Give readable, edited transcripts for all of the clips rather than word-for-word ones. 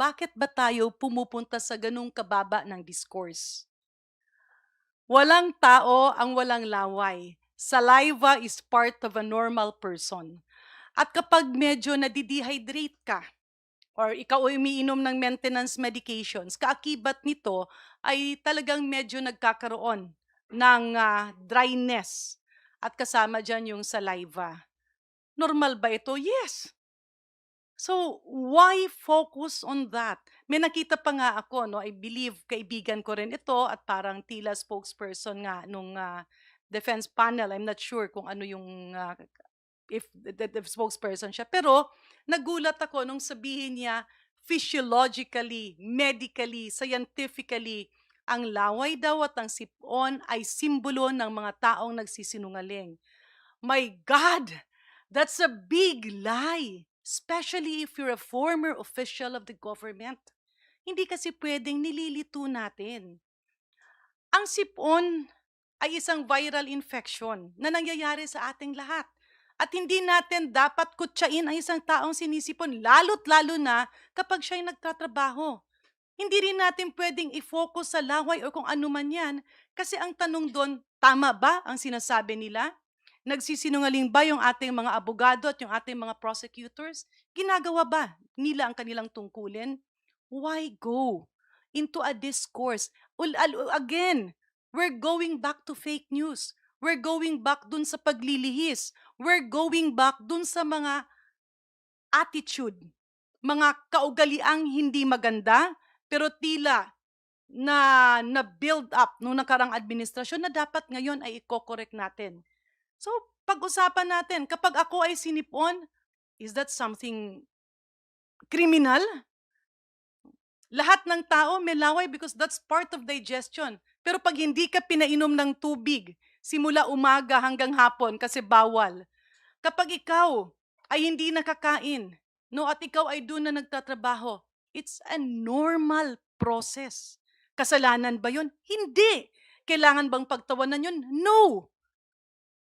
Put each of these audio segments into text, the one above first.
bakit ba tayo pumupunta sa ganung kababa ng discourse? Walang tao ang walang laway. Saliva is part of a normal person. At kapag medyo nadidehydrate ka, or ikaw ay umiinom ng maintenance medications, kaakibat nito ay talagang medyo nagkakaroon ng dryness at kasama dyan yung saliva. Normal ba ito? Yes. So, why focus on that? May nakita pa nga ako, no? I believe kaibigan ko rin ito at parang tila spokesperson nga nung defense panel. I'm not sure kung ano yung if the spokesperson siya. Pero nagulat ako nung sabihin niya physiologically, medically, scientifically, ang laway daw at ang sipon ay simbolo ng mga taong nagsisinungaling. My God! That's a big lie. Especially if you're a former official of the government. Hindi kasi pwedeng nililito natin. Ang sipon ay isang viral infection na nangyayari sa ating lahat. At hindi natin dapat kutsain ang isang taong sinisipon, lalo't lalo na kapag siya'y nagtatrabaho. Hindi rin natin pwedeng i-focus sa laway o kung ano man yan, kasi ang tanong doon, tama ba ang sinasabi nila? Nagsisinungaling ba yung ating mga abogado at yung ating mga prosecutors? Ginagawa ba nila ang kanilang tungkulin? Why go into a discourse? Again, we're going back to fake news. We're going back dun sa paglilihis. We're going back dun sa mga attitude, mga kaugaliang hindi maganda, pero tila na-build up nung nakarang administrasyon na dapat ngayon ay i-correct natin. So, pag-usapan natin, kapag ako ay sinipon, is that something criminal? Lahat ng tao may laway because that's part of digestion. Pero pag hindi ka pinainom ng tubig, simula umaga hanggang hapon kasi bawal, kapag ikaw ay hindi nakakain, no, at ikaw ay doon na nagtatrabaho, it's a normal process. Kasalanan ba yun? Hindi. Kailangan bang pagtawanan yun? No.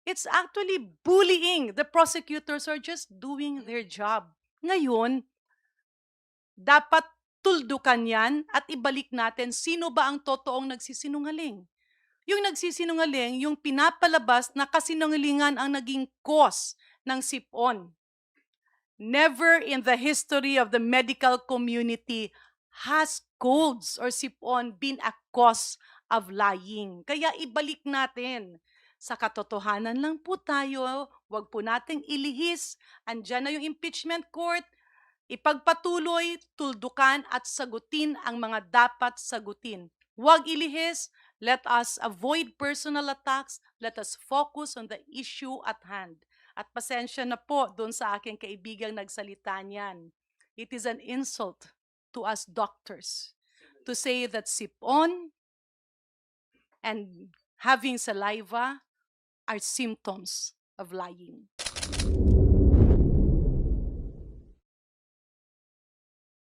It's actually bullying. The prosecutors are just doing their job. Ngayon, dapat tuldukan yan at ibalik natin sino ba ang totoong nagsisinungaling. Yung nagsisinungaling, yung pinapalabas na kasinungalingan ang naging cause ng sipon. Never in the history of the medical community has colds or sipon been a cause of lying. Kaya ibalik natin. Sa katotohanan lang po tayo, wag po nating ilihis. Andyan na yung impeachment court. Ipagpatuloy, tuldukan at sagutin ang mga dapat sagutin. Huwag ilihis. Let us avoid personal attacks. Let us focus on the issue at hand. At pasensya na po doon sa aking kaibigang nagsalita niyan. It is an insult to us doctors to say that sipon and having saliva are symptoms of lying.